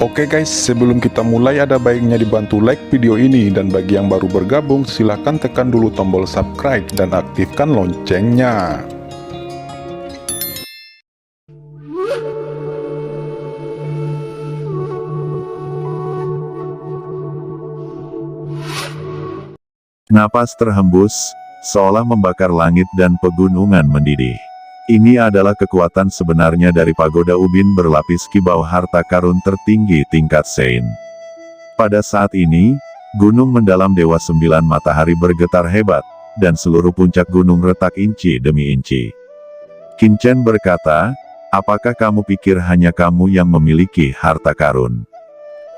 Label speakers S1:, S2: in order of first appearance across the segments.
S1: Oke guys, sebelum kita mulai ada baiknya dibantu like video ini, dan bagi yang baru bergabung silahkan tekan dulu tombol subscribe dan aktifkan loncengnya.
S2: Napas terhembus, seolah membakar langit dan pegunungan mendidih. Ini adalah kekuatan sebenarnya dari pagoda ubin berlapis kibau harta karun tertinggi tingkat Sein. Pada saat ini, gunung mendalam Dewa Sembilan Matahari bergetar hebat, dan seluruh puncak gunung retak inci demi inci. Qin Chen berkata, apakah kamu pikir hanya kamu yang memiliki harta karun?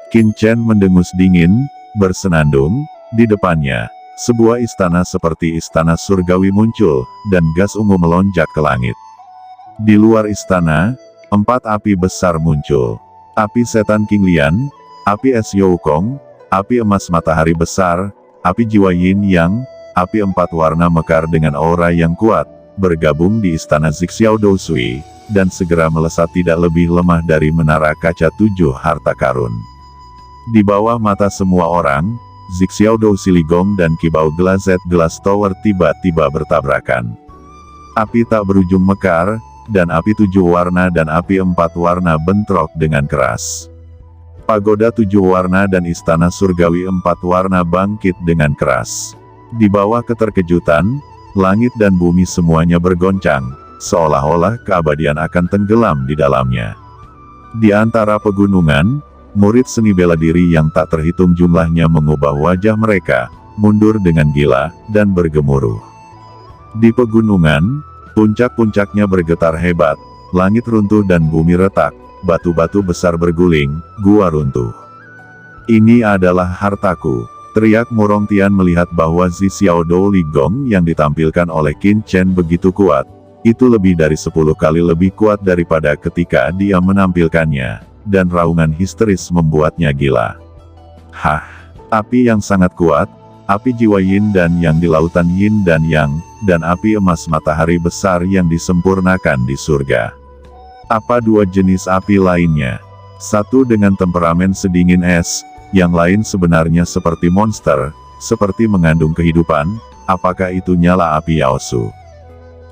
S2: Qin Chen mendengus dingin, bersenandung, di depannya. Sebuah istana seperti istana surgawi muncul, dan gas ungu melonjak ke langit. Di luar istana, 4 api besar muncul. Api setan King Lian, api es Youkong, api emas matahari besar, api jiwa Yin Yang, api 4 warna mekar dengan aura yang kuat, bergabung di istana Zixiao Dousui, dan segera melesat tidak lebih lemah dari menara kaca 7 harta karun. Di bawah mata semua orang, Zixiao Dousiligong dan Kibau Glazed Glass Tower tiba-tiba bertabrakan. Api tak berujung mekar, dan api 7 warna dan api 4 warna bentrok dengan keras. Pagoda 7 warna dan istana surgawi 4 warna bangkit dengan keras. Di bawah keterkejutan, langit dan bumi semuanya bergoncang, seolah-olah keabadian akan tenggelam di dalamnya. Di antara pegunungan, murid seni bela diri yang tak terhitung jumlahnya mengubah wajah mereka, mundur dengan gila, dan bergemuruh. Di pegunungan, puncak-puncaknya bergetar hebat, langit runtuh dan bumi retak, batu-batu besar berguling, gua runtuh. Ini adalah hartaku, teriak Murong Tian melihat bahwa Zixiao Douligong yang ditampilkan oleh Qin Chen begitu kuat. Itu lebih dari 10 kali lebih kuat daripada ketika dia menampilkannya. Dan raungan histeris membuatnya gila. Hah! Api yang sangat kuat, api jiwa Yin dan Yang di lautan Yin dan Yang, dan api emas matahari besar yang disempurnakan di surga. Apa 2 jenis api lainnya? Satu dengan temperamen sedingin es, yang lain sebenarnya seperti monster, seperti mengandung kehidupan. Apakah itu nyala api Yaosu?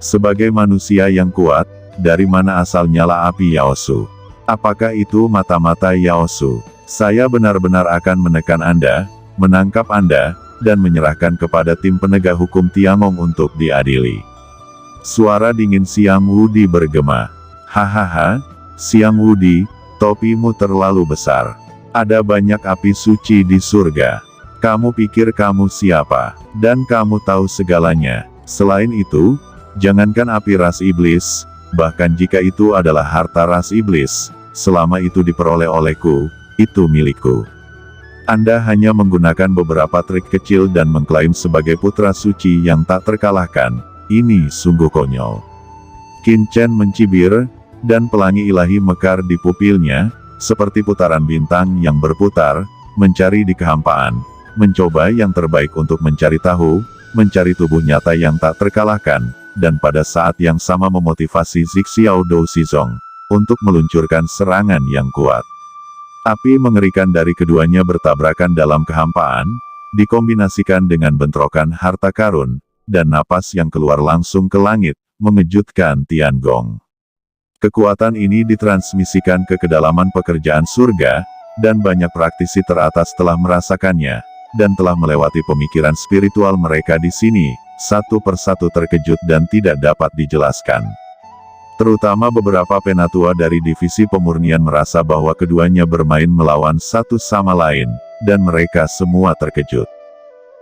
S2: Sebagai manusia yang kuat, dari mana asal nyala api Yaosu? Apakah itu mata-mata Yaosu? Saya benar-benar akan menekan Anda, menangkap Anda, dan menyerahkan kepada tim penegak hukum Tiangong untuk diadili. Suara dingin Xiang Wudi bergema. Hahaha, Xiang Wudi, topimu terlalu besar. Ada banyak api suci di surga. Kamu pikir kamu siapa? Dan kamu tahu segalanya. Selain itu, jangankan api ras iblis, bahkan jika itu adalah harta ras iblis, selama itu diperoleh olehku, itu milikku. Anda hanya menggunakan beberapa trik kecil dan mengklaim sebagai putra suci yang tak terkalahkan. Ini sungguh konyol. Qin Chen mencibir, dan pelangi ilahi mekar di pupilnya, seperti putaran bintang yang berputar, mencari di kehampaan, mencoba yang terbaik untuk mencari tahu, mencari tubuh nyata yang tak terkalahkan, dan pada saat yang sama memotivasi Zixiao Dousizong untuk meluncurkan serangan yang kuat. Api mengerikan dari keduanya bertabrakan dalam kehampaan, dikombinasikan dengan bentrokan harta karun, dan napas yang keluar langsung ke langit, mengejutkan Tiangong. Kekuatan ini ditransmisikan ke kedalaman pekerjaan surga, dan banyak praktisi teratas telah merasakannya, dan telah melewati pemikiran spiritual mereka di sini, satu persatu terkejut dan tidak dapat dijelaskan. Terutama beberapa penatua dari divisi pemurnian merasa bahwa keduanya bermain melawan satu sama lain, dan mereka semua terkejut.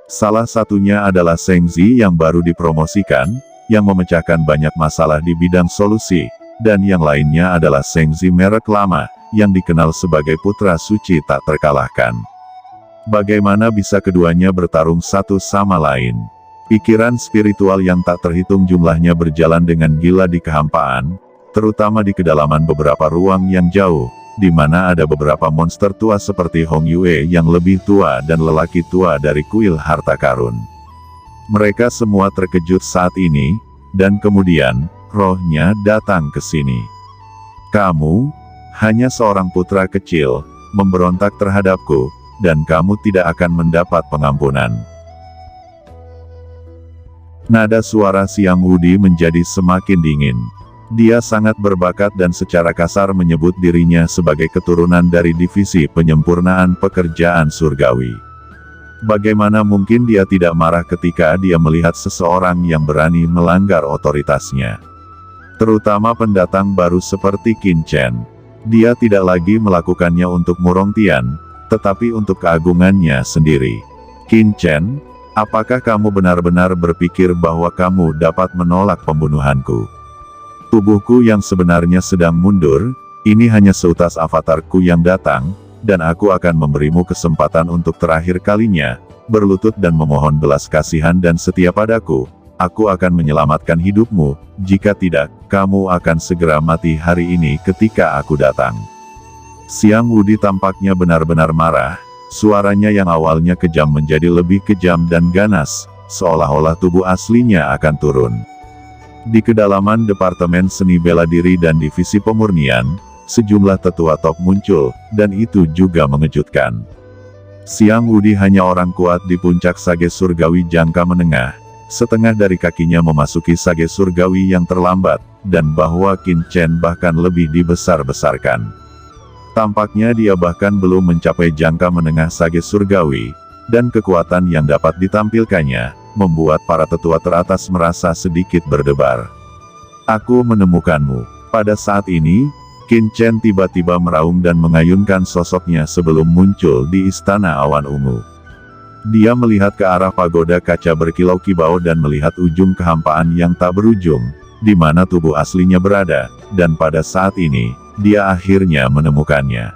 S2: Salah satunya adalah Zheng Zi yang baru dipromosikan, yang memecahkan banyak masalah di bidang solusi, dan yang lainnya adalah Zheng Zi merek lama, yang dikenal sebagai putra suci tak terkalahkan. Bagaimana bisa keduanya bertarung satu sama lain? Pikiran spiritual yang tak terhitung jumlahnya berjalan dengan gila di kehampaan, terutama di kedalaman beberapa ruang yang jauh, di mana ada beberapa monster tua seperti Hong Yue yang lebih tua dan lelaki tua dari kuil harta karun. Mereka semua terkejut saat ini, dan kemudian, rohnya datang ke sini. Kamu, hanya seorang putra kecil, memberontak terhadapku, dan kamu tidak akan mendapat pengampunan. Nada suara Siang Wudi menjadi semakin dingin. Dia sangat berbakat dan secara kasar menyebut dirinya sebagai keturunan dari divisi penyempurnaan pekerjaan surgawi. Bagaimana mungkin dia tidak marah ketika dia melihat seseorang yang berani melanggar otoritasnya? Terutama pendatang baru seperti Qin Chen. Dia tidak lagi melakukannya untuk Murong Tian, tetapi untuk keagungannya sendiri. Qin Chen, apakah kamu benar-benar berpikir bahwa kamu dapat menolak pembunuhanku? Tubuhku yang sebenarnya sedang mundur, ini hanya seutas avatarku yang datang, dan aku akan memberimu kesempatan untuk terakhir kalinya, berlutut dan memohon belas kasihan dan setia padaku. Aku akan menyelamatkan hidupmu, jika tidak, kamu akan segera mati hari ini ketika aku datang. Siang Wudi tampaknya benar-benar marah, suaranya yang awalnya kejam menjadi lebih kejam dan ganas, seolah-olah tubuh aslinya akan turun. Di kedalaman Departemen Seni Bela Diri dan Divisi Pemurnian, sejumlah tetua top muncul, dan itu juga mengejutkan. Siang Wudi hanya orang kuat di puncak sage surgawi jangka menengah, setengah dari kakinya memasuki sage surgawi yang terlambat, dan bahwa Qin Chen bahkan lebih dibesar-besarkan. Tampaknya dia bahkan belum mencapai jangka menengah sage surgawi, dan kekuatan yang dapat ditampilkannya, membuat para tetua teratas merasa sedikit berdebar. Aku menemukanmu. Pada saat ini, Qin Chen tiba-tiba meraung dan mengayunkan sosoknya sebelum muncul di Istana Awan Ungu. Dia melihat ke arah pagoda kaca berkilau-kibau dan melihat ujung kehampaan yang tak berujung, di mana tubuh aslinya berada, dan pada saat ini, dia akhirnya menemukannya.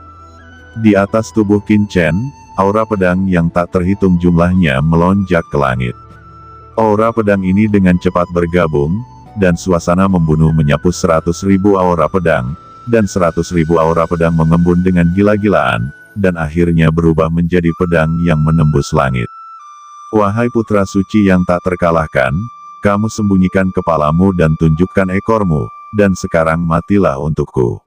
S2: Di atas tubuh Qin Chen, aura pedang yang tak terhitung jumlahnya melonjak ke langit. Aura pedang ini dengan cepat bergabung, dan suasana membunuh menyapu 100.000 aura pedang, dan 100.000 aura pedang mengembun dengan gila-gilaan, dan akhirnya berubah menjadi pedang yang menembus langit. Wahai putra suci yang tak terkalahkan, kamu sembunyikan kepalamu dan tunjukkan ekormu, dan sekarang matilah untukku.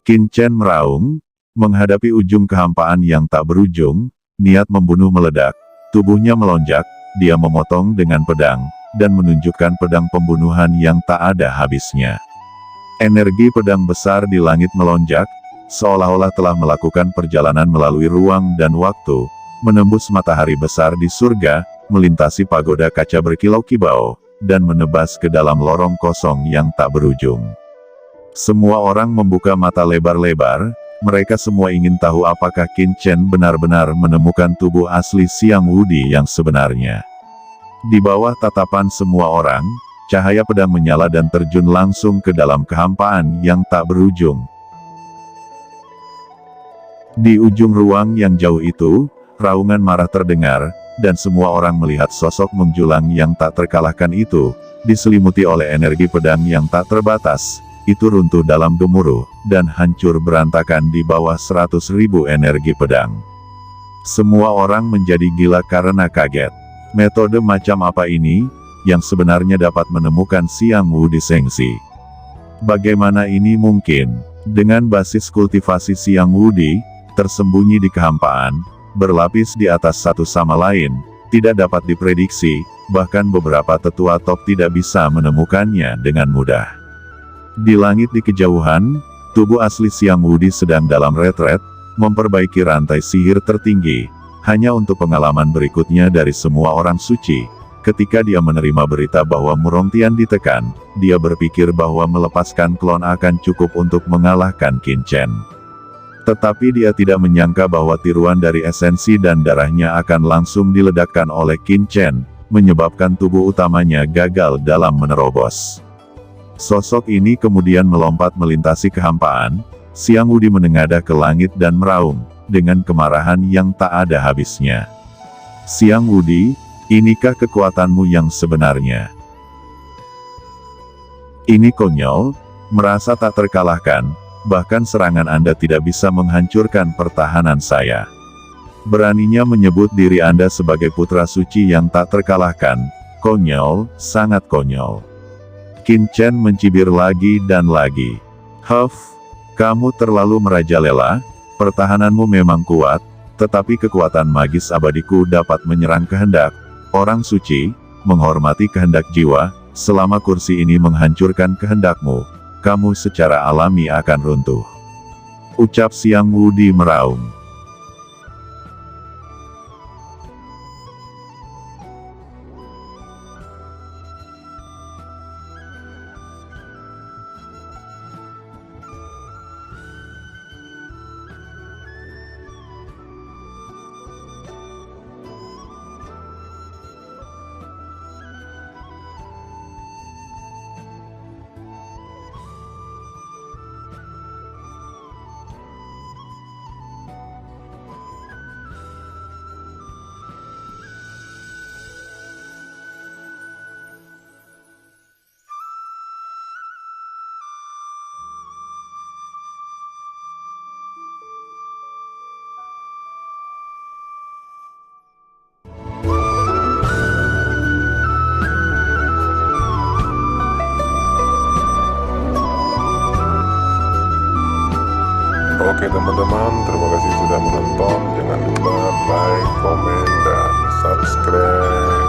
S2: Qin Chen meraung, menghadapi ujung kehampaan yang tak berujung, niat membunuh meledak, tubuhnya melonjak, dia memotong dengan pedang, dan menunjukkan pedang pembunuhan yang tak ada habisnya. Energi pedang besar di langit melonjak, seolah-olah telah melakukan perjalanan melalui ruang dan waktu, menembus matahari besar di surga, melintasi pagoda kaca berkilau-kibau, dan menebas ke dalam lorong kosong yang tak berujung. Semua orang membuka mata lebar-lebar, mereka semua ingin tahu apakah Qin Chen benar-benar menemukan tubuh asli Siang Wudi yang sebenarnya. Di bawah tatapan semua orang, cahaya pedang menyala dan terjun langsung ke dalam kehampaan yang tak berujung. Di ujung ruang yang jauh itu, raungan marah terdengar, dan semua orang melihat sosok menjulang yang tak terkalahkan itu, diselimuti oleh energi pedang yang tak terbatas. Itu runtuh dalam gemuruh, dan hancur berantakan di bawah 100.000 energi pedang. Semua orang menjadi gila karena kaget. Metode macam apa ini, yang sebenarnya dapat menemukan Siang Wudi Sengsi? Bagaimana ini mungkin? Dengan basis kultivasi Siang Wudi, tersembunyi di kehampaan, berlapis di atas satu sama lain, tidak dapat diprediksi, bahkan beberapa tetua top tidak bisa menemukannya dengan mudah. Di langit di kejauhan, tubuh asli Siang Wudi sedang dalam retret, memperbaiki rantai sihir tertinggi, hanya untuk pengalaman berikutnya dari semua orang suci. Ketika dia menerima berita bahwa Murong Tian ditekan, dia berpikir bahwa melepaskan klon akan cukup untuk mengalahkan Qin Chen. Tetapi dia tidak menyangka bahwa tiruan dari esensi dan darahnya akan langsung diledakkan oleh Qin Chen, menyebabkan tubuh utamanya gagal dalam menerobos. Sosok ini kemudian melompat melintasi kehampaan, Siang Wudi menengadah ke langit dan meraung, dengan kemarahan yang tak ada habisnya. Siang Wudi, inikah kekuatanmu yang sebenarnya? Ini konyol, merasa tak terkalahkan, bahkan serangan Anda tidak bisa menghancurkan pertahanan saya. Beraninya menyebut diri Anda sebagai putra suci yang tak terkalahkan, konyol, sangat konyol. Qin Chen mencibir lagi dan lagi. Huff, kamu terlalu merajalela, Pertahananmu memang kuat, tetapi kekuatan magis abadiku dapat menyerang kehendak orang suci, menghormati kehendak jiwa. Selama kursi ini menghancurkan kehendakmu, kamu secara alami akan runtuh. Ucap Siang Wudi meraung.
S1: Oke teman-teman, terima kasih sudah menonton. Jangan lupa like, komen, dan subscribe.